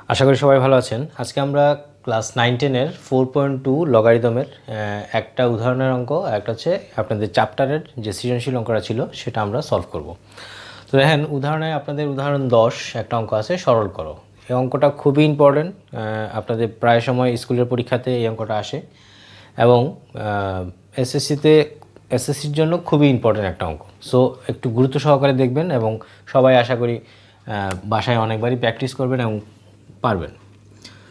আশা করি সবাই ভালো আছেন। আজকে আমরা ক্লাস 9-10-এর 4.2 লগারিদমের একটা উদাহরণের অঙ্ক, একটা হচ্ছে আপনাদের চ্যাপ্টারের যে সৃজনশীল অঙ্কটা ছিল সেটা আমরা সলভ করব। তো দেখেন উদাহরণে আপনাদের উদাহরণ 10 একটা অঙ্ক আছে সরল করো। এই অঙ্কটা খুবই ইম্পর্টেন্ট, আপনাদের প্রায় সময় স্কুলের পরীক্ষাতে এই অঙ্কটা আসে এবং এসএসসির জন্য খুবই ইম্পর্টেন্ট একটা অঙ্ক। সো একটু গুরুত্ব সহকারে দেখবেন এবং সবাই আশা করি বাসায় অনেকবারই প্র্যাকটিস করবেন এবং পারবেন।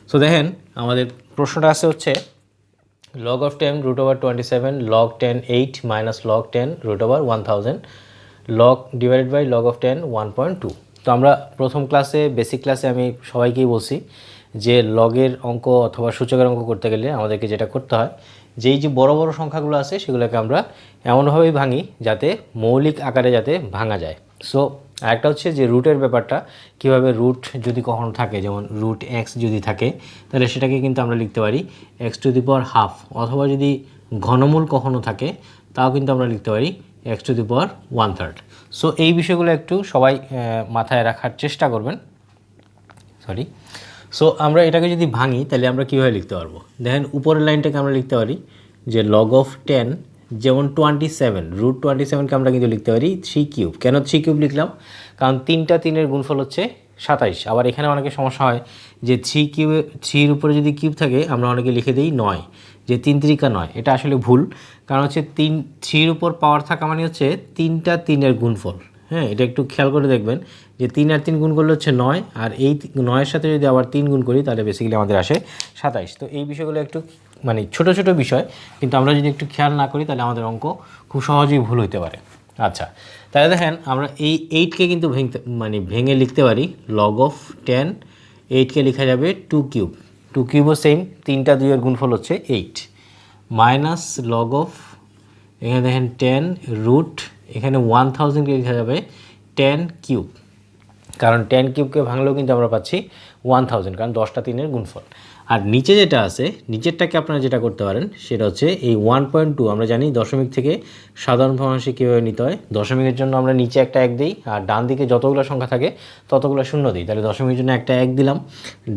সো দেখেন আমাদের প্রশ্নটা আছে হচ্ছে log of 10 root over 27 log 10 8 minus log 10 root over 1000 log divided by log of 10 1.2। তো আমরা প্রথম ক্লাসে বেসিক ক্লাসে আমি সবাইকেই বলছি যে লগের অঙ্ক অথবা সূচকের অঙ্ক করতে গেলে আমাদেরকে যেটা করতে হয়, যেই যে বড় বড় সংখ্যাগুলো আছে সেগুলোকে আমরা এমনভাবেই ভাঙি যাতে মৌলিক আকারে যাতে ভাঙা যায়। সো আরেকটা হচ্ছে যে রুটের ব্যাপারটা, কিভাবে রুট যদি কখনো থাকে, যেমন রুট এক্স যদি থাকে তাহলে সেটাকে কিন্তু আমরা লিখতে পারি x two the power half, অথবা যদি ঘনমূল কখনো থাকে তাও কিন্তু আমরা লিখতে পারি x two the power 1/3। So এই বিষয়গুলো একটু সবাই মাথায় রাখার চেষ্টা করবেন। সো আমরা এটাকে যদি ভাঙি তাহলে আমরা কীভাবে লিখতে পারবো, দেখেন উপরের লাইনটাকে আমরা লিখতে পারি যে লগ অফ 10 যেমন 27 রুট 27কে আমরা কিন্তু লিখতে পারি 3 কিউব। কেন 3 কিউব লিখলাম? কারণ 3টা 3-এর গুণফল হচ্ছে 27। আবার এখানে অনেকে সমস্যা হয় যে 3-এর উপরে যদি কিউব থাকে আমরা অনেকে লিখে দিই 9, যে 3 3 9। এটা আসলে ভুল, কারণ হচ্ছে 3-এর উপর পাওয়ার থাকা মানে হচ্ছে 3টা 3-এর গুণফল। হ্যাঁ, এটা একটু খেয়াল করে দেখবেন যে 3 আর 3 গুণ করলে হচ্ছে 9, আর এই 9-এর সাথে যদি আবার 3 গুণ করি তাহলে বেসিক্যালি আমাদের আসে 27। তো এই বিষয়গুলো একটু মানে ছোট ছোট বিষয়, কিন্তু আমরা যদি একটু খেয়াল না করি তাহলে আমাদের অঙ্ক খুব সহজেই ভুল হতে পারে। আচ্ছা, তাহলে দেখেন আমরা এই 8কে কিন্তু ভেঙে লিখতে পারি লগ অফ 10, 8কে লেখা যাবে 2 কিউব। 2 কিউবও সেম, 3টা 2-এর গুণফল হচ্ছে 8 মাইনাস লগ অফ, এখানে দেখেন 10 রুট, এখানে 1000কে লেখা যাবে 10 কিউব, কারণ 10 কিউবকে ভাঙলেও কিন্তু আমরা পাচ্ছি 1000, কারণ 10টা 3-এর গুণফল। আর নিচে যেটা আছে, নিচেরটাকে আপনারা যেটা করতে পারেন সেটা হচ্ছে এই 1.2, আমরা জানি দশমিক থেকে সাধারণ ভগ্নাংশে কীভাবে নিতে হয়। দশমিকের জন্য আমরা নিচে একটা 1 দিই, আর ডান দিকে যতগুলো সংখ্যা থাকে ততগুলো শূন্য দিই। তাহলে দশমিকের জন্য একটা 1 দিলাম,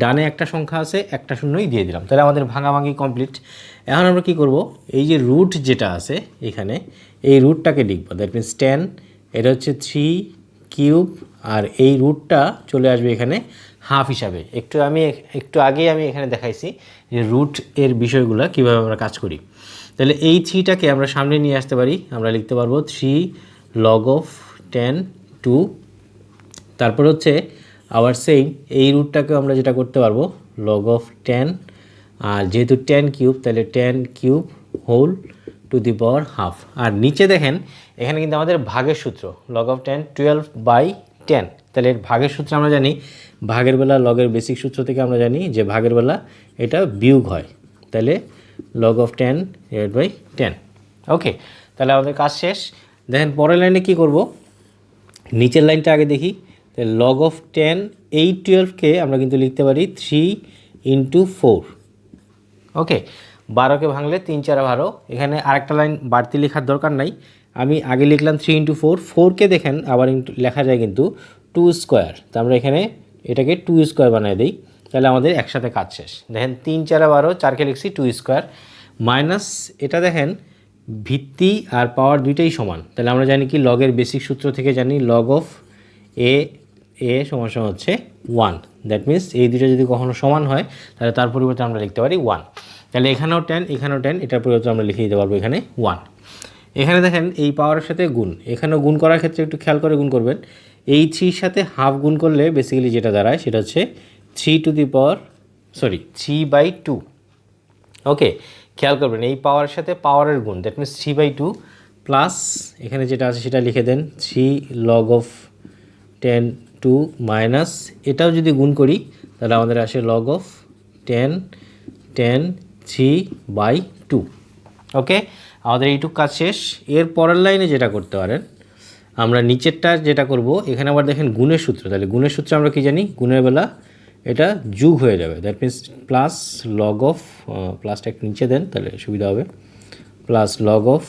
ডানে একটা সংখ্যা আছে একটা শূন্যই দিয়ে দিলাম, তাহলে আমাদের ভাঙাভাঙি কমপ্লিট। এখন আমরা কি করব, এই যে রুট যেটা আছে এখানে, এই রুটটাকে লিখবো। দ্যাট মিনস 10, এটা হচ্ছে 3 কিউব, আর এই রুটটা চলে আসবে এখানে হাফ হিসাবে। একটু আগেই আমি এখানে দেখাইছি যে রুট এর বিষয়গুলো কীভাবে আমরা কাজ করি। তাহলে এই 3টাকে আমরা সামনে নিয়ে আসতে পারি, আমরা লিখতে পারবো 3 লগ অফ 10 2। তারপর হচ্ছে আবার সেম এই রুটটাকে আমরা যেটা করতে পারবো লগ অফ 10, আর যেহেতু 10 কিউব তাহলে 10 cube whole to the power half. আর নিচে দেখেন এখানে কিন্তু আমাদের ভাগের সূত্র লগ অফ 10 12/10। তাহলে এর ভাগের সূত্র আমরা জানি, ভাগের বেলা লগের বেসিক সূত্র থেকে আমরা জানি যে ভাগের বেলা এটা বিয়োগ হয়। তাহলে লগ অফ 10/10। ওকে, তাহলে আমাদের কাজ শেষ। দেখেন পরের লাইনে কি করব, নিচের লাইনটা আগে দেখি। তাহলে লগ অফ 10 এই 12কে আমরা কিন্তু লিখতে পারি 3 × 4। ওকে, 12কে ভাঙলে 3 4 12। এখানে আরেকটা লাইন বাড়তি লেখার দরকার নাই, আমি আগে লিখলাম 3 × 4। 4কে দেখেন আবার লেখা যায় কিন্তু 2 স্কোয়ার, তো আমরা এখানে এটাকে 2 স্কোয়ার বানিয়ে দিই, তাহলে আমাদের একসাথে কাজ শেষ। দেখেন 3 4 12, 4কে লিখছি 2 স্কোয়ার মাইনাস, এটা দেখেন ভিত্তি আর পাওয়ার দুইটাই সমান। তাহলে আমরা জানি কি লগের বেসিক সূত্র থেকে জানি লগ অফ এ সমান সমান হচ্ছে 1। দ্যাট মিনস এই দুটো যদি কখনো সমান হয় তাহলে তার পরিবর্তে আমরা লিখতে পারি 1। তাহলে এখানেও 10 এখানেও 10, এটার পরিবর্তে আমরা লিখে দিতে পারবো এখানে 1। এখানে দেখেন এই পাওয়ারের সাথে গুণ, এখানেও গুণ করার ক্ষেত্রে একটু খেয়াল করে গুণ করবেন। এই 3-র সাথে হাফ গুণ করলে বেসিক্যালি যেটা দাঁড়ায় সেটা হচ্ছে 3/2। ওকে, খেয়াল করবেন এই পাওয়ারের সাথে পাওয়ারের গুণ, দ্যাট মিনস 3/2 প্লাস এখানে যেটা আছে সেটা লিখে দেন 3 লগ অফ 10 2 মাইনাস, এটাও যদি গুণ করি তাহলে আমাদের আসে লগ অফ 10 3/2। ওকে, আমাদের এইটুকু কাজ শেষ। এর পরের লাইনে যেটা করতে পারেন, আমরা নিচেরটা যেটা করব, এখানে আবার দেখেন গুণের সূত্র। তাহলে গুণের সূত্র আমরা কি জানি, গুণের বেলা এটা যোগ হয়ে যাবে। That means plus log of, প্লাসটা একটু নিচে দেন তাহলে সুবিধা হবে, plus log of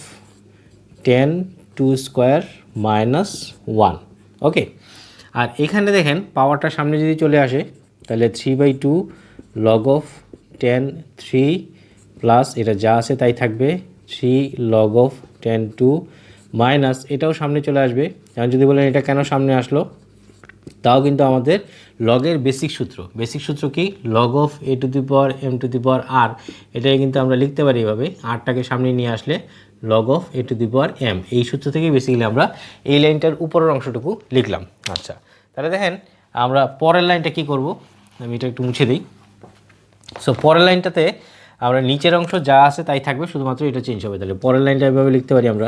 10 2 square minus 1। Okay, আর এখানে দেখেন পাওয়ারটা সামনে যদি চলে আসে তাহলে 3/2 লগ অফ 10 3 প্লাস এটা যা আছে তাই থাকবে 3 লগ অফ 10 2 মাইনাস এটাও সামনে চলে আসবে। এখন যদি বলেন এটা কেন সামনে আসলো, তাও কিন্তু আমাদের লগের বেসিক সূত্র কি, log of a two the power m two the power r, এটাই কিন্তু আমরা লিখতে পারি এভাবে, rটাকে সামনে নিয়ে আসলে log of a two the power m, এই সূত্র থেকে বেসিক্যালি আমরা এই লাইনটার উপরের অংশটুকু লিখলাম। আচ্ছা, তাহলে দেখেন আমরা পরের লাইনটা কি করব, আমি এটা একটু মুছে দিই। সো পরের লাইনটাতে আমরা নিচের অংশ যা আছে তাই থাকবে, শুধুমাত্র এটা চেঞ্জ হবে। তাহলে পরের লাইনটা এভাবে লিখতে পারি আমরা,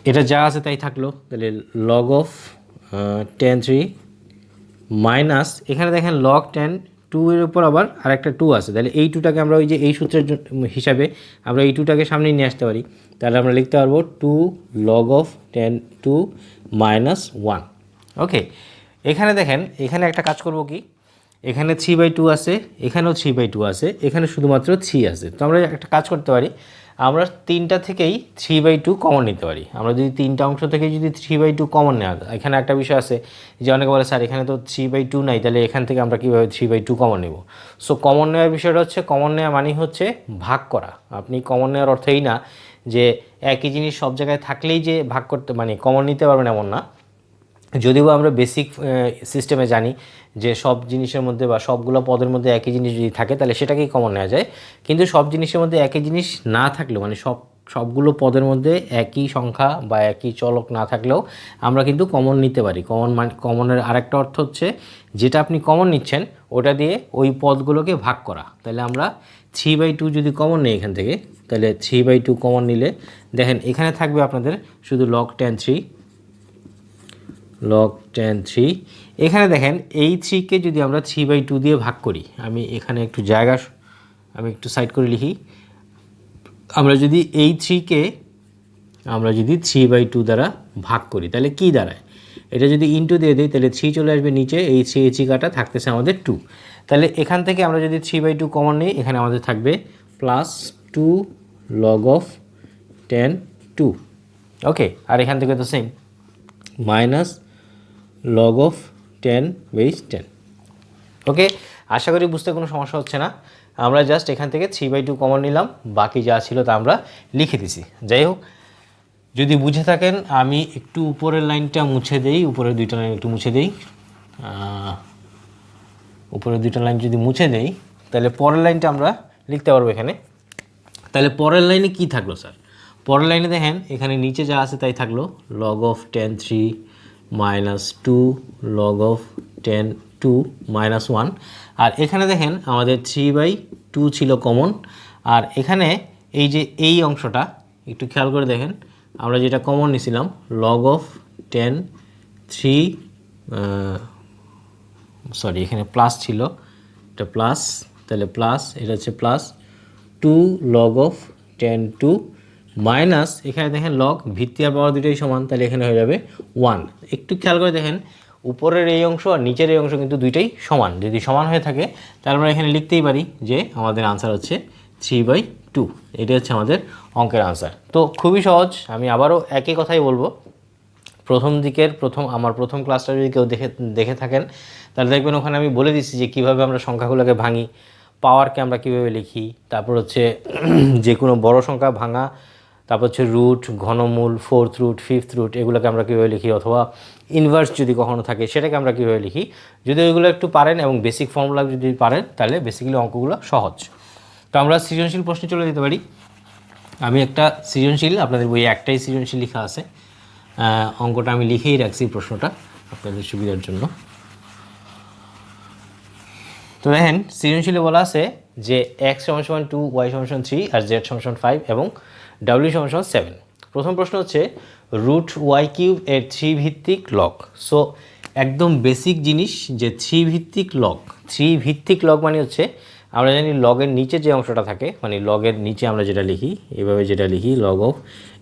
এটা যা আছে তাই থাকলো, তাহলে লগ অফ 10 3 মাইনাস এখানে দেখেন লগ 10 2 এর উপর আবার আরেকটা 2 আছে, তাহলে এই 2টাকে আমরা ওই যে এই সূত্রের হিসাবে আমরা এই 2টাকে সামনে নিয়ে আসতে পারি। তাহলে আমরা লিখতে পারবো 2 লগ অফ 10 2 মাইনাস 1। ওকে, এখানে দেখেন এখানে একটা কাজ করব কি, এখানে 3/2 আছে, এখানেও 3/2 আছে, এখানে শুধুমাত্র 3 আছে। তো আমরা একটা কাজ করতে পারি, আমরা তিনটা থেকেই 3/2 কমন নিতে পারি। আমরা যদি তিনটা অংশ থেকে যদি 3/2 কমন নেওয়া যায়, এখানে একটা বিষয় আছে যে অনেকে বলে স্যার এখানে তো 3/2 নাই, তাহলে এখান থেকে আমরা কীভাবে 3/2 কমন নেব। সো কমন নেওয়ার বিষয়টা হচ্ছে, কমন নেওয়া মানে হচ্ছে ভাগ করা। আপনি কমন নেওয়ার অর্থ এই না যে একই জিনিস সব জায়গায় থাকলেই যে ভাগ করতে মানে কমন নিতে পারবেন এমন না। যদিও আমরা বেসিক সিস্টেমে জানি যে সব জিনিসের মধ্যে বা সবগুলো পদের মধ্যে একই জিনিস যদি থাকে তাহলে সেটাকেই কমন নেওয়া যায়, কিন্তু সব জিনিসের মধ্যে একই জিনিস না থাকলেও মানে সবগুলো পদের মধ্যে একই সংখ্যা বা একই চলক না থাকলেও আমরা কিন্তু কমন নিতে পারি। কমনের আরেকটা অর্থ হচ্ছে যেটা আপনি কমন নিচ্ছেন ওটা দিয়ে ওই পদগুলোকে ভাগ করা। তাহলে আমরা 3/2 যদি কমন নিই এখান থেকে, তাহলে 3/2 কমন নিলে দেখেন এখানে থাকবে আপনাদের শুধু লগ 10 3 লগ 10 3। এখানে দেখেন এই 3কে যদি আমরা 3/2 দিয়ে ভাগ করি, আমি এখানে একটু জায়গা আমি একটু সাইড করে লিখি, আমরা যদি এই 3কে আমরা যদি 3/2 দ্বারা ভাগ করি তাহলে কি দাঁড়ায়, এটা যদি ইনটু দিয়ে দিই তাহলে 3 চলে আসবে নিচে, এই 3 কাটা থাকতেছে আমাদের 2। তাহলে এখান থেকে আমরা যদি 3/2 কমন নিই, এখানে আমাদের থাকবে প্লাস 2 লগ অফ 10 2। ওকে, আর এখান থেকে তো সেম মাইনাস লগ অফ 10/10। ওকে, আশা করি বুঝতে কোনো সমস্যা হচ্ছে না। আমরা জাস্ট এখান থেকে 3/2 কমন নিলাম, বাকি যা ছিল তা আমরা লিখে দিছি। যাই হোক, যদি বুঝে থাকেন আমি একটু উপরের লাইনটা মুছে দেই, উপরের দুইটা লাইন একটু মুছে দেই, উপরের দুইটা লাইন যদি মুছে দেই তাহলে পরের লাইনটা আমরা লিখতে পারবো এখানে। তাহলে পরের লাইনে কি থাকলো স্যার, পরের লাইনে দেখেন এখানে নিচে যা আছে তাই থাকলো, log of 10 3 minus 2 log of 10 2 minus 1। আর এখানে দেখেন আমাদের 3/2 ছিল কমন, আর এখানে এই যে এই অংশটা একটু খেয়াল করে দেখেন, আমরা যেটা কমন নিয়েছিলাম লগ অফ 10 3 সরি এখানে প্লাস ছিল, এটা প্লাস, তাহলে প্লাস এটা হচ্ছে প্লাস 2 লগ অফ 10 2 মাইনাস এখানে দেখেন লগ ভিত্তি আর পাওয়ার দুটোই সমান, তাহলে এখানে হয়ে যাবে 1। একটু খেয়াল করে দেখেন উপরের এই অংশ আর নিচের এই অংশ কিন্তু দুইটাই সমান, যদি সমান হয়ে থাকে তাহলে আমরা এখানে লিখতেই পারি যে আমাদের আনসার হচ্ছে 3/2। এটা হচ্ছে আমাদের অঙ্কের আনসার। তো খুবই সহজ, আমি আবারও একই কথাই বলবো, আমার প্রথম ক্লাসটা যদি কেউ দেখে থাকেন তাহলে দেখবেন ওখানে আমি বলে দিচ্ছি যে কীভাবে আমরা সংখ্যাগুলোকে ভাঙি, পাওয়ারকে আমরা কীভাবে লিখি, তারপর হচ্ছে যে কোনো বড় সংখ্যা ভাঙা, তারপর হচ্ছে root, ঘনমূল, 4th root, 5th root, এগুলোকে আমরা কীভাবে লিখি, অথবা ইনভার্স যদি কখনো থাকে সেটাকে আমরা কীভাবে লিখি। যদি ওইগুলো একটু পারেন এবং বেসিক ফর্মুলা যদি পারেন তাহলে বেসিক্যালি অঙ্কগুলো সহজ। তো আমরা সৃজনশীল প্রশ্নে চলে যেতে পারি। আমি একটা সৃজনশীল, আপনাদের বইয়ে একটাই সৃজনশীল লেখা আছে, অঙ্কটা আমি লিখেই রাখছি প্রশ্নটা আপনাদের সুবিধার জন্য। তো দেখেন সৃজনশীলে বলা আছে যে x = 2, y = 3 আর z = 5 এবং w = 7। প্রথম প্রশ্ন হচ্ছে √y³ এর 3 ভিত্তিক লগ। সো একদম বেসিক জিনিস যে 3 ভিত্তিক লগ। 3 ভিত্তিক লগ মানে হচ্ছে আমরা জানি লগের নিচে যে অংশটা থাকে, মানে লগের নিচে আমরা যেটা লিখি এভাবে যেটা লিখি log of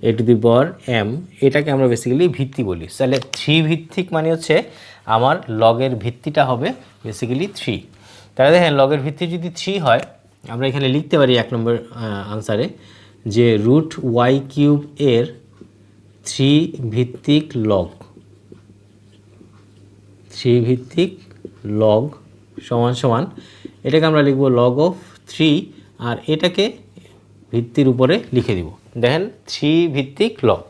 a two the power m, এটাকে আমরা বেসিক্যালি ভিত্তি বলি। তাহলে 3 ভিত্তিক মানে হচ্ছে আমার লগের ভিত্তিটা হবে বেসিক্যালি 3। তাহলে দেখেন লগের ভিত্তি যদি 3 হয় আমরা এখানে লিখতে পারি 1 নম্বর আনসারে যে √y³ এর 3 ভিত্তিক লগ, 3 ভিত্তিক লগ সমান সমান এটাকে আমরা লিখব লগ অফ 3 আর এটাকে ভিত্তির উপরে লিখে দিব। দেখেন 3 ভিত্তিক লগ।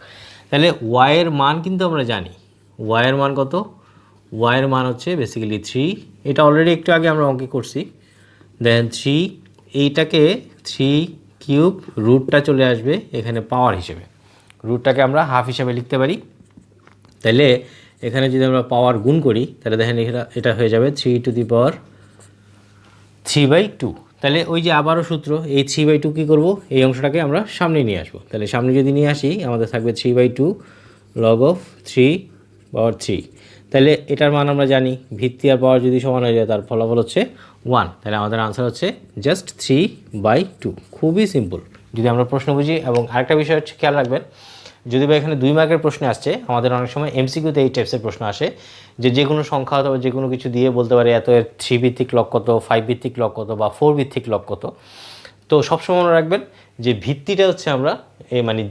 তাহলে y এর মান কিন্তু আমরা জানি, y এর মান কত, y এর মান হচ্ছে বেসিক্যালি 3, এটা অলরেডি একটু আগে আমরা অঙ্কে করছি। দেখেন 3, এইটাকে 3 কিউব, রুটটা চলে আসবে এখানে পাওয়ার হিসেবে, রুটটাকে আমরা হাফ হিসেবে লিখতে পারি। তাহলে এখানে যদি আমরা পাওয়ার গুণ করি তাহলে দেখেন এটা হয়ে যাবে 3/2। তাহলে ওই যে আবারও সূত্র, এই 3/2 কী করবো, এই অংশটাকে আমরা সামনে নিয়ে আসবো। তাহলে সামনে যদি নিয়ে আসি আমাদের থাকবে 3/2 লগ অফ 3/3। তাহলে এটার মান আমরা জানি, ভিত্তি আর পাওয়ার যদি সমান হয়ে যায় তার ফলাফল হচ্ছে 1। তাহলে আমাদের আনসার হচ্ছে জাস্ট 3/2। খুবই সিম্পল যদি আমরা প্রশ্ন বুঝি। এবং আরেকটা বিষয় হচ্ছে খেয়াল রাখবেন, যদি বা এখানে 2 মার্কের প্রশ্ন আসছে, আমাদের অনেক সময় এমসিকিউতে এই টাইপসের প্রশ্ন আসে যে কোনো সংখ্যা অথবা যে কোনো কিছু দিয়ে বলতে পারে এত এর 3 ভিত্তিক লগ কত, 5 ভিত্তিক লগ কত বা 4 ভিত্তিক লগ কত। তো সবসময় মনে রাখবেন যে ভিত্তিটা হচ্ছে আমরা মানে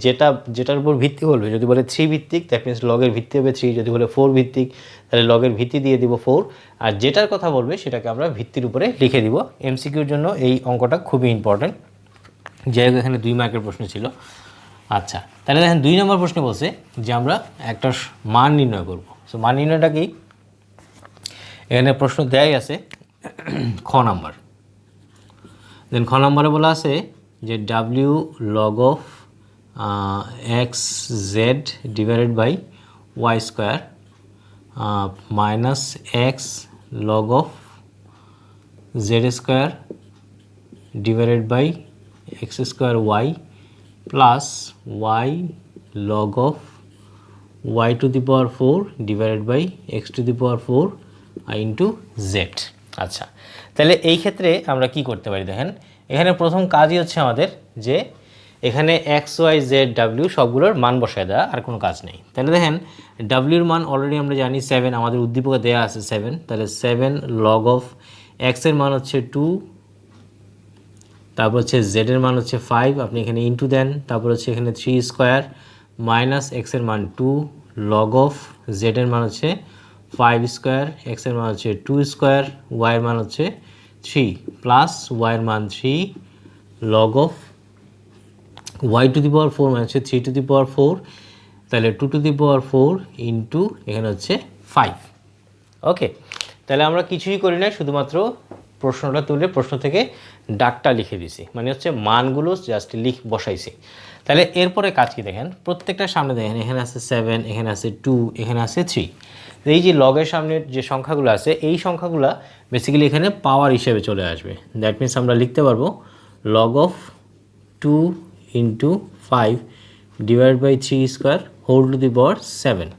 যেটার উপর ভিত্তি বলবে, যদি বলে 3 ভিত্তিক দ্যাট মিনস লগের ভিত্তি হবে 3, যদি বলে 4 ভিত্তিক তাহলে লগের ভিত্তি দিয়ে দিব 4, আর যেটার কথা বলবে সেটাকে আমরা ভিত্তির উপরে লিখে দিব। এমসিকিউর জন্য এই অঙ্কটা খুবই ইম্পর্ট্যান্ট, যাই হোক এখানে 2 মার্কের প্রশ্ন ছিল। আচ্ছা, তাহলে দেখেন 2 নম্বর প্রশ্নে বলছে যে আমরা একটা মান নির্ণয় করব। সো মান নির্ণয়টা কি, এখানে প্রশ্ন দেয়াই আছে খ নাম্বার। দেন খ নাম্বারে বলা আছে যে W log of X Z divided by Y square minus X log of Z square divided by X square Y plus y log of y to the power 4 divided by x to the power 4 into z। আচ্ছা, তাহলে এই ক্ষেত্রে আমরা কি করতে পারি, দেখেন এখানে প্রথম কাজই হচ্ছে আমাদের যে এখানে এক্স ওয়াই জেড ডাব্লিউ সবগুলোর মান বসায় দেওয়া, আর কোনো কাজ নেই। তাহলে দেখেন ডাব্লিউর মান অলরেডি আমরা জানি 7, আমাদের উদ্দীপকে দেওয়া আছে 7, তাহলে 7 লগ অফ এক্সের মান হচ্ছে 2, তারপর হচ্ছে জেডের মান হচ্ছে 5, আপনি এখানে ইন্টু দেন, তারপর হচ্ছে এখানে 3 স্কোয়ার মাইনাস এক্সের মান 2 লগ অফ জেডের মান হচ্ছে 5 স্কোয়ার, এক্সের মান হচ্ছে 2 স্কোয়ার, ওয়াইয়ের মান হচ্ছে 3 প্লাস ওয়াইয়ের মান 3 log of y to the power 4 মানে হচ্ছে 3 টু দি পাওয়ার 4, তাহলে 2 টু দি পাওয়ার 4 ইন্টু এখানে হচ্ছে 5। ওকে, তাহলে আমরা কিছুই করি না, শুধুমাত্র প্রশ্নটা তুলে প্রশ্ন থেকে ডাকটা লিখে দিছি, মানে হচ্ছে মানগুলো জাস্ট বসাইছি। তাহলে এরপরে কাজ কি দেখেন, প্রত্যেকটার সামনে দেখেন এখানে আছে 7, এখানে আছে 2, এখানে আছে 3। এই যে লগের সামনের যে সংখ্যাগুলো আছে এই সংখ্যাগুলো বেসিক্যালি এখানে পাওয়ার হিসেবে চলে আসবে। দ্যাট মিনস আমরা লিখতে পারবো log of 2 into 5 divide by 3 square whole to the power 7।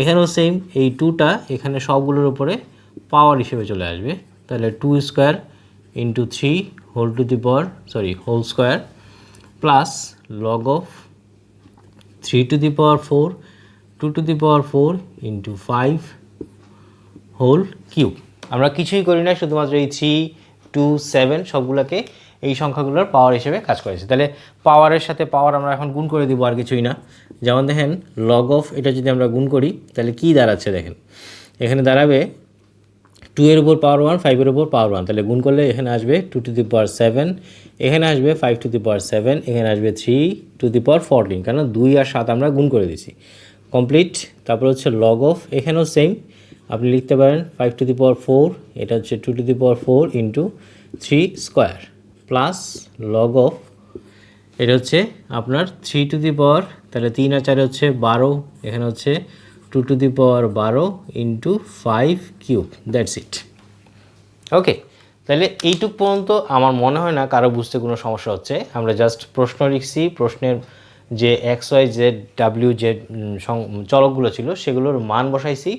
এখানেও সেম, এই 2টা এখানে সবগুলোর উপরে পাওয়ার হিসেবে চলে আসবে, তাহলে 2 square into 3 whole to the power whole square plus log of 3 to the power 4 2 to the power 4 into 5 whole cube. আমরা কিছুই করি না, শুধুমাত্র এই 3 2 7 সবগুলোকে এই সংখ্যাগুলোর পাওয়ার হিসেবে কাজ করেছে। তাহলে পাওয়ারের সাথে পাওয়ার আমরা এখন গুণ করে দিব, আর কিছুই না। যেমন দেখেন লগ অফ এটা যদি আমরা গুণ করি তাহলে কি দাঁড়াচ্ছে, দেখেন এখানে দাঁড়াবে 2 এর উপর পাওয়ার 1 5 এর উপর পাওয়ার 1, তাহলে গুণ করলে এখানে আসবে 2 টু দি পাওয়ার 7, এখানে আসবে 5 টু দি পাওয়ার 7, এখানে আসবে 3 টু দি পাওয়ার 14, কারণ 2 আর 7 আমরা গুণ করে দিছি, কমপ্লিট। তারপর হচ্ছে লগ অফ, এখানেও সেম, আপনি লিখতে পারেন 5 টু দি পাওয়ার 4, এটা হচ্ছে 2 to the power 4 into 3 square plus log of এটা হচ্ছে আপনার 3 টু দি পাওয়ার, তাহলে 3 আর 4 হচ্ছে 12, এখানে হচ্ছে 2 to the power 12 into 5 cube, that's it. Okay, তাহলে এইটুক পর্যন্ত আমার মনে হয় না কারো বুঝতে কোনো সমস্যা হচ্ছে। আমরা জাস্ট প্রশ্ন লিখছি, প্রশ্নের যে এক্স ওয়াই জেড ডাব্লিউ যে চলকগুলো ছিল সেগুলোর মান বসাইছি,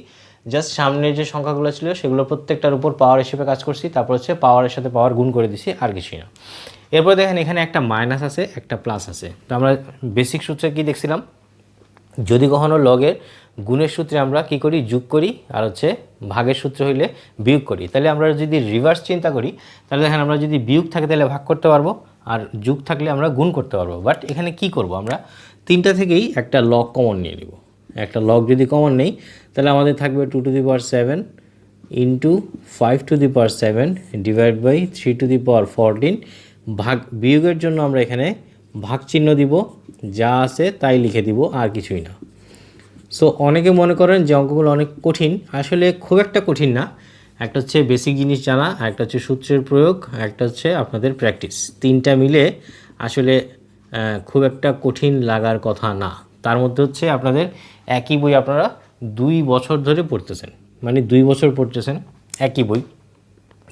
জাস্ট সামনের যে সংখ্যাগুলো ছিল সেগুলো প্রত্যেকটার উপর পাওয়ার হিসেবে কাজ করছি, তারপর হচ্ছে পাওয়ারের সাথে পাওয়ার গুণ করে দিছি, আর কিছুই না। এরপর দেখেন এখানে একটা মাইনাস আছে একটা প্লাস আছে, তো আমরা বেসিক সূত্রে কি দেখছিলাম, যদি কখনো লগের গুণের সূত্রে আমরা কি করি, যোগ করি, আর হচ্ছে ভাগের সূত্রে হইলে বিয়োগ করি। তাহলে আমরা যদি রিভার্স চিন্তা করি তাহলে দেখেন আমরা যদি বিয়োগ থাকে তাহলে ভাগ করতে পারবো, আর যোগ থাকলে আমরা গুণ করতে পারবো। বাট এখানে কি করব, আমরা তিনটা থেকেই একটা লগ কমন নিয়ে নিব। একটা লগ যদি কমন নেই তাহলে আমাদের থাকবে 2 to the power 7 into 5 to the power 7 divide by 3 to the power 14 ভাগ বিয়োগের জন্য আমরা এখানে ভাগ চিহ্ন দিব, যা আছে তাই লিখে দিব, আর কিছুই না। সো অনেকে মনে করেন যে অঙ্কগুলো অনেক কঠিন, আসলে খুব একটা কঠিন না। একটা হচ্ছে বেসিক জিনিস জানা, একটা হচ্ছে সূত্রের প্রয়োগ, একটা হচ্ছে আপনাদের প্র্যাকটিস, তিনটা মিলে আসলে খুব একটা কঠিন লাগার কথা না। তার মধ্যে হচ্ছে আপনাদের একই বই আপনারা 2 বছর ধরে পড়তেছেন, মানে 2 বছর পড়তেছেন একই বই,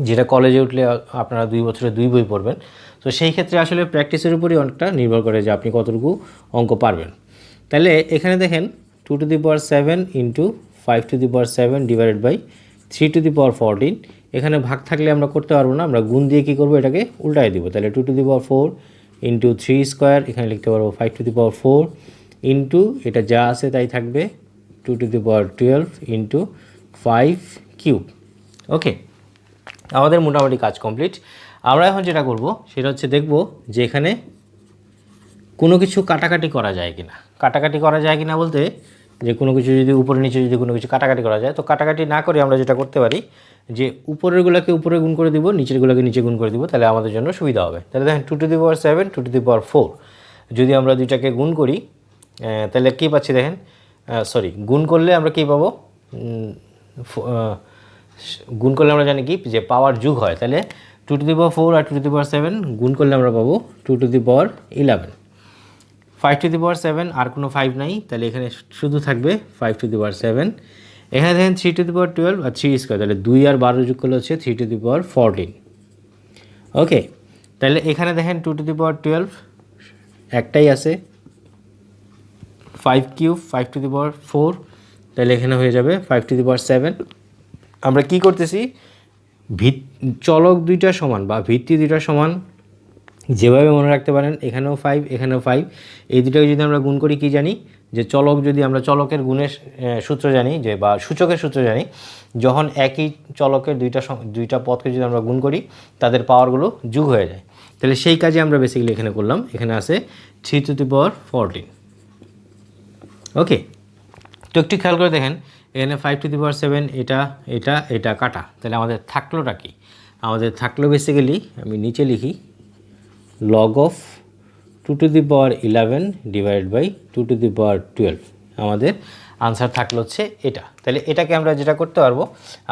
যেটা কলেজে উঠলে আপনারা 2 বছরে 2 বই পড়বেন। তো সেই ক্ষেত্রে আসলে প্র্যাকটিসের উপরই অনেকটা নির্ভর করে যে আপনি কতটুকু অঙ্ক পারবেন। তাহলে এখানে দেখেন 2 to the power 7 into 5 to the power 7 divided by 3 to the power 14, এখানে ভাগ থাকলে আমরা করতে পারবো না, আমরা গুণ দিয়ে কী করবো, এটাকে উল্টায় দিব। তাহলে 2 to the power 4 into 3 square, এখানে লিখতে পারবো 5 টু দি পাওয়ার 4 ইন্টু এটা যা আছে তাই থাকবে 2 to the power 12 into 5 cube. Okay, আমাদের মোটামুটি কাজ কমপ্লিট। আমরা এখন যেটা করব সেটা হচ্ছে দেখব যে এখানে কোনো কিছু কাটাকাটি করা যায় কিনা। কাটাকাটি করা যায় কিনা বলতে যে কোনো কিছু যদি উপরে নিচে যদি কোনো কিছু কাটাকাটি করা যায়, তো কাটাকাটি না করে আমরা যেটা করতে পারি যে উপরেরগুলোকে উপরে গুণ করে দিব, নিচেরগুলোকে নিচে গুণ করে দিব, তাহলে আমাদের জন্য সুবিধা হবে। তাহলে দেখেন 2 to the power 7 2 to the power 4 যদি আমরা দুইটাকে গুণ করি তাহলে কী পাচ্ছি দেখেন, সরি গুণ করলে আমরা কী পাবো, গুণ করলে আমরা জানি কি যে পাওয়ার যোগ হয়। তাহলে 2 to the power 4 R 2 to the power 7 গুণ করলে আমরা পাবো 2 to the power 11। 5 to the power 7 আর কোনো 5 নাই, তাহলে এখানে শুধু থাকবে 5 টু দি পাওয়ার 7। এখানে দেখেন 3 to the power 12 R 3 square, তাহলে 2 আর 12 যোগ করলে হচ্ছে 3 টু দি পাওয়ার 14। ওকে, তাহলে এখানে দেখেন 2 টু দি পাওয়ার 12 একটাই আছে, 5 কিউব 5 টু দি পাওয়ার 4, তাহলে এখানে হয়ে যাবে 5 টু দি পাওয়ার 7। আমরা কি করতেছি, চলক দুইটা সমান বা ভিত্তি দুইটা সমান যেভাবে মনে রাখতে পারেন, এখানেও 5 এখানেও 5, এই দুটোকে যদি আমরা গুণ করি কি জানি যে চলক, যদি আমরা চলকের গুণের সূত্র জানি যে বা সূচকের সূত্র জানি, যখন একই চলকের দুইটা পদকে যদি আমরা গুণ করি তাদের পাওয়ারগুলো যোগ হয়ে যায়। তাহলে সেই কাজে আমরা বেসিক্যালি এখানে করলাম। এখানে আছে 3 টু দি পাওয়ার 14। ওকে, তো একটু খেয়াল করে দেখেন এখানে 5 টু দি পাওয়ার 7 এটা এটা এটা কাটা, তাহলে আমাদের থাকলোটা কি, আমাদের থাকলো বেসিক্যালি আমি নিচে লিখি log of 2 to the power 11 divide by 2 to the power 12, আমাদের আনসার থাকলো হচ্ছে এটা। তাহলে এটাকে আমরা যেটা করতে পারবো,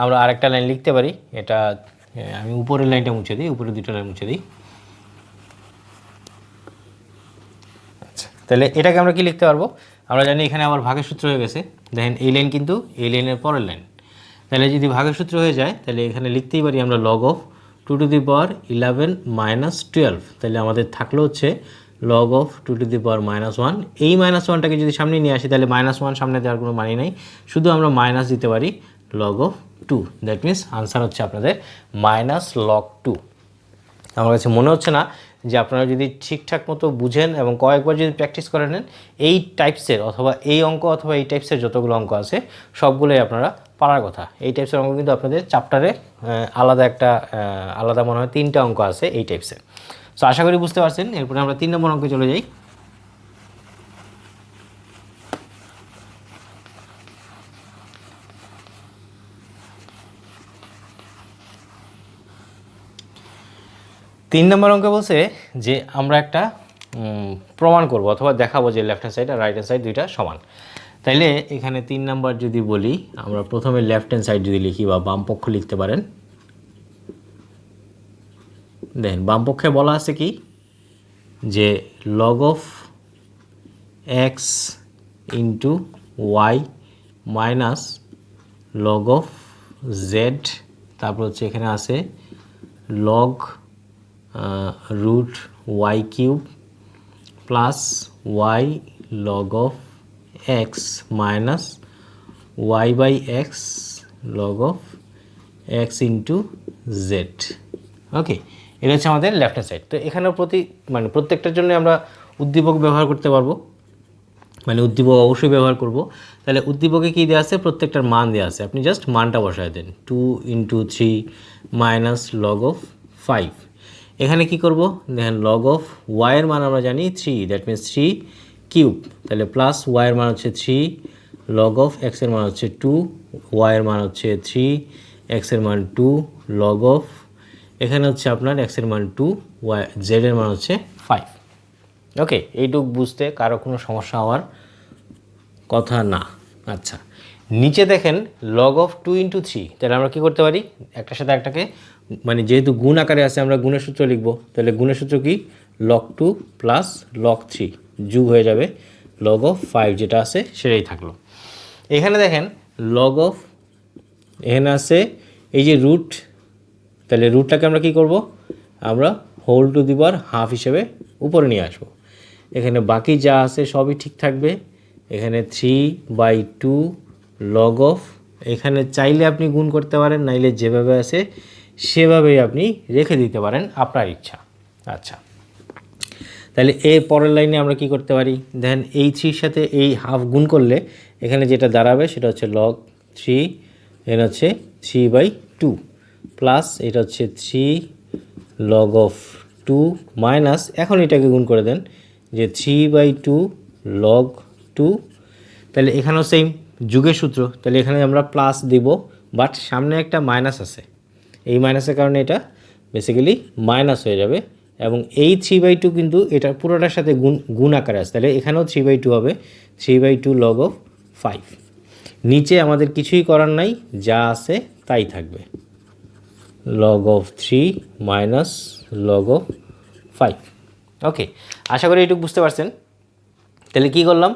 আমরা আরেকটা লাইন লিখতে পারি, এটা আমি উপরের লাইনটা মুছে দিই, উপরের দুটো লাইন মুছে দিই। আচ্ছা, তাহলে এটাকে আমরা কি লিখতে পারবো, আমরা জানি এখানে আবার ভাগের সূত্র হয়ে গেছে, দেখেন এই লাইন কিন্তু এই লাইনের পরের লাইন, তাহলে যদি ভাগের সূত্র হয়ে যায় তাহলে এখানে লিখতেই পারি আমরা log of 2 to the power 11 minus 12, তাহলে আমাদের থাকলো হচ্ছে log of 2 টু দি পাওয়ার -1। এই -1টাকে যদি সামনে নিয়ে আসি তাহলে -1 সামনে দেওয়ার কোনো মানে নেই, শুধু আমরা মাইনাস দিতে পারি log of 2, that means answer হচ্ছে আপনাদের -log 2। আমার কাছে মনে হচ্ছে না যে আপনারা যদি ঠিকঠাক মতো বুঝেন এবং কয়েকবার যদি প্র্যাকটিস করে নেন, এই টাইপসের অথবা এই অঙ্ক অথবা এই টাইপসের যতগুলো অঙ্ক আছে সবগুলোই আপনারা পারার কথা। এই টাইপসের অঙ্ক কিন্তু আপনাদের চ্যাপ্টারে আলাদা মনে হয় 3টা অঙ্ক আছে এই টাইপসের। সো আশা করি বুঝতে পারছেন। এরপরে আমরা 3 নম্বর অঙ্কে চলে যাই। তিন নম্বর অঙ্কে বলছে যে আমরা একটা প্রমাণ করব অথবা দেখাবো যে লেফট হ্যান্ড সাইড আর রাইট হ্যান্ড সাইড দুইটা সমান। তাইলে এখানে 3 নাম্বার যদি বলি, আমরা প্রথমে লেফট হ্যান্ড সাইড যদি লিখি বা বাম পক্ষ লিখতে পারেন, দেখেন বাম পক্ষে বলা আছে কি যে log of x into Y minus log of z, তারপর হচ্ছে এখানে আছে log root y cube plus y log of x minus y by x log of x into z। Okay, এটা হচ্ছে আমাদের লেফট হ্যান্ড সাইড। তো এখানেও প্রত্যেকটার জন্য আমরা উদ্দীপক ব্যবহার করতে পারবো, মানে উদ্দীপক অবশ্যই ব্যবহার করব। তাহলে উদ্দীপকে কী দেওয়া আছে, প্রত্যেকটার মান দেওয়া আছে, আপনি জাস্ট মানটা বসায় দেন 2 ইন্টু 3 মাইনাস log of 5। এখানে কি করব, দেখেন log of y এর মান আমরা জানি 3, দ্যাট মিনস 3 কিউব, তাহলে প্লাস y এর মান হচ্ছে 3, log of x এর মান হচ্ছে 2, y এর মান হচ্ছে 3, এক্সের মান 2 লগ অফ, এখানে হচ্ছে আপনার এক্সের মান 2, ওয়াই জেডের মান হচ্ছে 5। ওকে, এইটুক বুঝতে কারো কোনো সমস্যা হওয়ার কথা না। আচ্ছা, নিচে দেখেন লগ অফ 2 ইন্টু 3, তাহলে আমরা কী করতে পারি, একটার সাথে একটাকে মানে যেহেতু গুণ আকারে আছে আমরা গুণের সূত্র লিখব, তাহলে গুণের সূত্র কি, লগ 2 প্লাস লগ 3 যোগ হয়ে যাবে লগ অফ 5, যেটা আছে সেটাই থাকলো। এখানে দেখেন লগ অফ, এখানে আছে এই যে রুট, তাহলে রুটটাকে আমরা কি করব, আমরা whole to the power half হিসেবে উপরে নিয়ে আসব। এখানে বাকি যা আছে সবই ঠিক থাকবে। এখানে 3/2 লগ অফ, এখানে চাইলে আপনি গুণ করতে পারেন, নাইলে যেভাবে আছে সেভাবেই আপনি রেখে দিতে পারেন, আপনার ইচ্ছা। আচ্ছা, তাহলে এই পরের লাইনে আমরা কি করতে পারি, দেন এই 3 সাথে এই হাফ গুণ করলে এখানে যেটা দাঁড়াবে সেটা হচ্ছে লগ 3, এখানে হচ্ছে 3/2 প্লাস এটা হচ্ছে 3 লগ অফ 2 মাইনাস, এখন এটাকে গুণ করে দেন যে 3/2 লগ 2, তাহলে এখানেও সেম যুগের সূত্র, তাহলে এখানে আমরা প্লাস দিব, বাট সামনে একটা মাইনাস আছে, এই মাইনাসের কারণে এটা বেসিক্যালি মাইনাস হয়ে যাবে। এবং এই 3/2 কিন্তু এটা পুরোটার সাথে গুণ আকারে আছে, তাহলে এখানেও 3/2 হবে, 3/2 লগ অফ 5। নিচে আমাদের কিছুই করার নাই, যা আছে তাই থাকবে, log of 3 minus log of 5। ওকে, আশা করি এইটুকু বুঝতে পারছেন। তাহলে কি করলাম,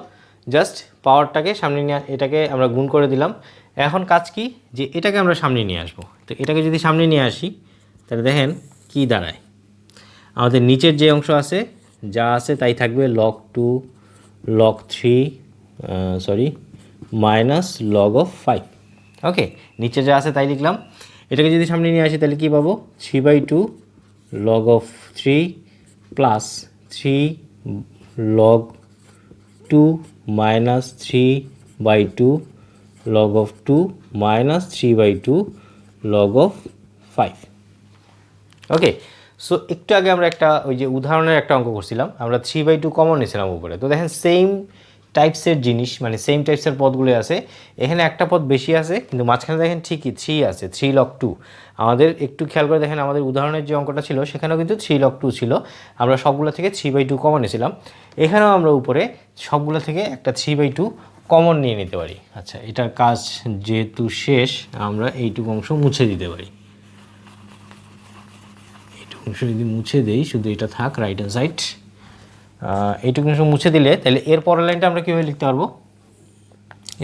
জাস্ট পাওয়ারটাকে সামনে নিয়ে, এটাকে আমরা গুণ করে দিলাম। এখন কাজ কি, যে এটাকে আমরা সামনে নিয়ে আসবো। তো এটাকে যদি সামনে নিয়ে আসি তাহলে দেখেন কি দাঁড়ায়, আমাদের নিচের যে অংশ আছে যা আছে তাই থাকবে, log 2 log 3 minus log of 5। ওকে, নিচে যা আছে তাই লিখলাম। এটাকে যদি সামনে নিয়ে আসি তাহলে কী পাবো, 3/2 log of 3 plus 3 log 2 minus 3/2 log of 2 minus 3/2 log of 5। Okay, so একটু আগে আমরা একটা ওই যে উদাহরণের একটা অঙ্ক করছিলাম, আমরা 3/2 কমন নিয়েছিলাম উপরে। তো দেখেন সেম টাইপসের জিনিস, মানে সেম টাইপসের পদগুলো আছে। এখানে একটা পদ বেশি আছে, কিন্তু মাঝখানে দেখেন ঠিকই 3 আছে, 3 লগ 2। আমাদের একটু খেয়াল করে দেখেন, আমাদের উদাহরণের যে অঙ্কটা ছিল সেখানেও কিন্তু 3 লগ 2 ছিল, আমরা সবগুলো থেকে 3/2 কমন নিয়েছিলাম। এখানেও আমরা উপরে সবগুলো থেকে একটা 3/2 কমন নিয়ে নিতে পারি। আচ্ছা, এটার কাজ যেহেতু শেষ, আমরা এইটুকু অংশ মুছে দিতে পারি। অংশ যদি মুছে দেই, শুধু এটা থাক রাইট হ্যান্ড সাইড, এইটুকু অংশ মুছে দিলে তাহলে এর পরের লাইনটা আমরা কীভাবে লিখতে পারবো,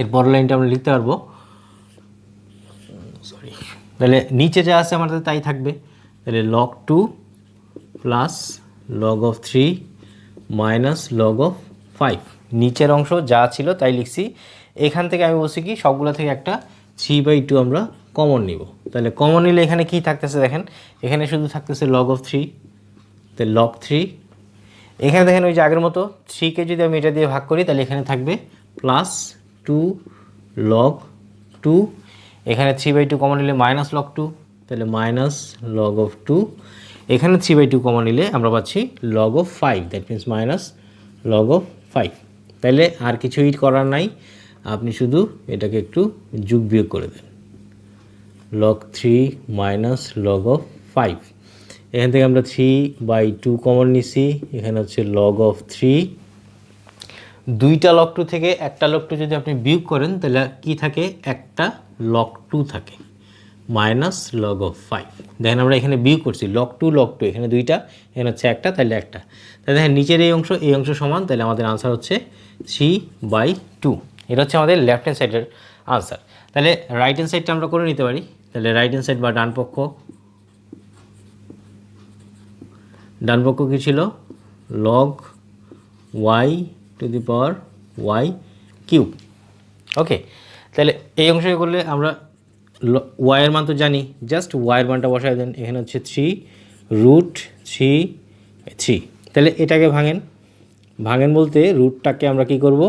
এর পরের লাইনটা আমরা লিখতে পারবো, সরি, তাহলে নিচে যা আছে আমাদের তাই থাকবে, তাহলে log 2 plus log of 3 minus log of 5। নিচের অংশ যা ছিল তাই লিখছি। এখান থেকে আমি বলছি কি, সবগুলো থেকে একটা 3/2 আমরা কমন নিব। তাহলে কমন নিলে এখানে কি থাকতেছে দেখেন, এখানে শুধু থাকতেছে লগ অফ 3, তাহলে লগ 3। এখানে দেখেন ওই যে আগের মতো 3কে যদি আমি এটা দিয়ে ভাগ করি তাহলে এখানে থাকবে প্লাস 2 লগ 2। এখানে 3/2 কমন নিলে মাইনাস লগ 2, তাহলে মাইনাস লগ অফ 2। এখানে 3/2 কমন নিলে আমরা পাচ্ছি log of 5, that means minus log of 5। তাহলে আর কিছুই করার নাই, আপনি শুধু এটাকে একটু যোগ বিয়োগ করে দেন, লগ 3 মাইনাস লগ অফ 5। এখান থেকে আমরা 3/2 কমন নিছি, এখানে হচ্ছে লগ অফ 3। দুইটা লগ 2 থেকে একটা লগ 2 যদি আপনি বিয়োগ করেন তাহলে কি থাকে, একটা লগ 2 থাকে, মাইনাস লগ অফ 5। দেখেন আমরা এখানে বিয়োগ করছি লগ 2 এখানে দুইটা, এখানে হচ্ছে একটা, তাহলে একটা। তাহলে দেখেন নিচের এই অংশ সমান, তাহলে আমাদের আনসার হচ্ছে 3/2। এটা হচ্ছে আমাদের লেফট হ্যান্ড সাইডের আনসার। তাহলে রাইট হ্যান্ড সাইডটা আমরা করে নিতে পারি। তাহলে রাইট হ্যান্ড সাইড বা ডান পক্ষ কী ছিল, log y to the power y cube. Okay, তাহলে এই অংশে করলে আমরা ওয়াইয়ের মান তো জানি, জাস্ট ওয়াইয়ের মানটা বসায় দেন। এখানে হচ্ছে 3√3। তাহলে এটাকে ভাঙেন বলতে রুটটাকে আমরা কি করব,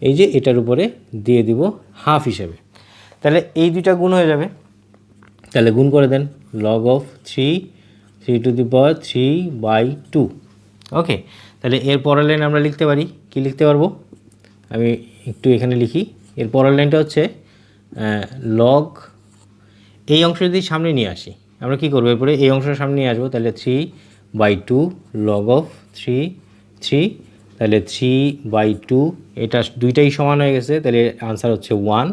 এই যে এটার উপরে দিয়ে দিব হাফ হিসেবে, তাহলে এই দুইটা গুণ হয়ে যাবে। তাহলে গুণ করে দেন, লগ অফ 3 টু দি পাওয়ার 3/2। ওকে, তাহলে এর পরের লাইন আমরা লিখতে পারি, কি লিখতে পারবো, আমি একটু এখানে লিখি। এর পরের লাইনটা হচ্ছে লগ এই অংশ যদি সামনে নিয়ে আসি, আমরা কী করবো এরপরে এই অংশের সামনে নিয়ে আসবো, তাহলে 3/2 লগ অফ 3 তাহলে 3/2, এটা দুইটাই সমান হয়ে গেছে, তাহলে আনসার হচ্ছে 1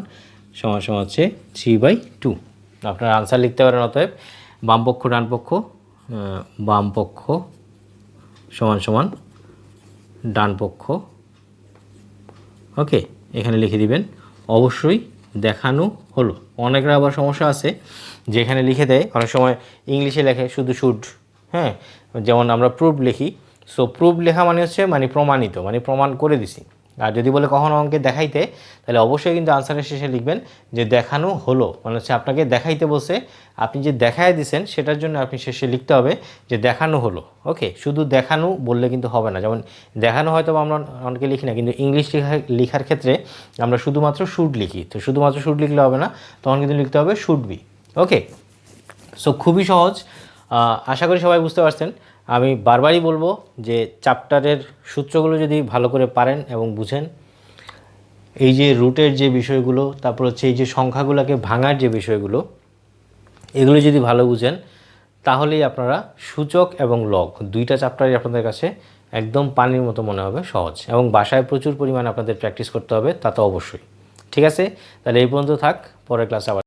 সমান সমান হচ্ছে 3/2। আপনার আনসার লিখতে পারেন অতএব বামপক্ষ ডানপক্ষ, বামপক্ষ সমান সমান ডানপক্ষ। ওকে, এখানে লিখে দিবেন অবশ্যই দেখানো হলো। অনেকের আবার সমস্যা আছে যেখানে লিখে দেয়, অনেক সময় ইংলিশে লেখে শুধু শুড, হ্যাঁ, যেমন আমরা প্রুভ লিখি। সো প্রুভ লেখা মানে হচ্ছে মানে প্রমাণিত, মানে প্রমাণ করে দিছি। আর যদি বলে কখনো অঙ্কে দেখাইতে, তাহলে অবশ্যই কিন্তু আনসারের শেষে লিখবেন যে দেখানো হলো, মানে হচ্ছে আপনাকে দেখাইতে বসে, আপনি যে দেখায় দিছেন সেটার জন্য আপনি শেষে লিখতে হবে যে দেখানো হলো। ওকে, শুধু দেখানো বললে কিন্তু হবে না। যেমন দেখানো হয়তো আমরা অনেকে লিখি না, কিন্তু ইংলিশ লেখার ক্ষেত্রে আমরা শুধুমাত্র শুড লিখি। তো শুধুমাত্র শুড লিখলে হবে না, তখন কিন্তু লিখতে হবে শুড বি। ওকে, সো খুবই সহজ। আশা করি সবাই বুঝতে পারছেন। আমি বারবারই বলবো যে চ্যাপ্টারের সূত্রগুলো যদি ভালো করে পারেন এবং বুঝেন, এই যে রুটের যে বিষয়গুলো, তারপর হচ্ছে এই যে সংখ্যাগুলোকে ভাঙার যে বিষয়গুলো, এগুলো যদি ভালো বুঝেন, তাহলেই আপনারা সূচক এবং লগ দুইটা চ্যাপ্টারই আপনাদের কাছে একদম পানির মতো মনে হবে, সহজ। এবং বাসায় প্রচুর পরিমাণে আপনাদের প্র্যাকটিস করতে হবে, তা তো অবশ্যই। ঠিক আছে, তাহলে এই পর্যন্ত থাক, পরের ক্লাসে আবার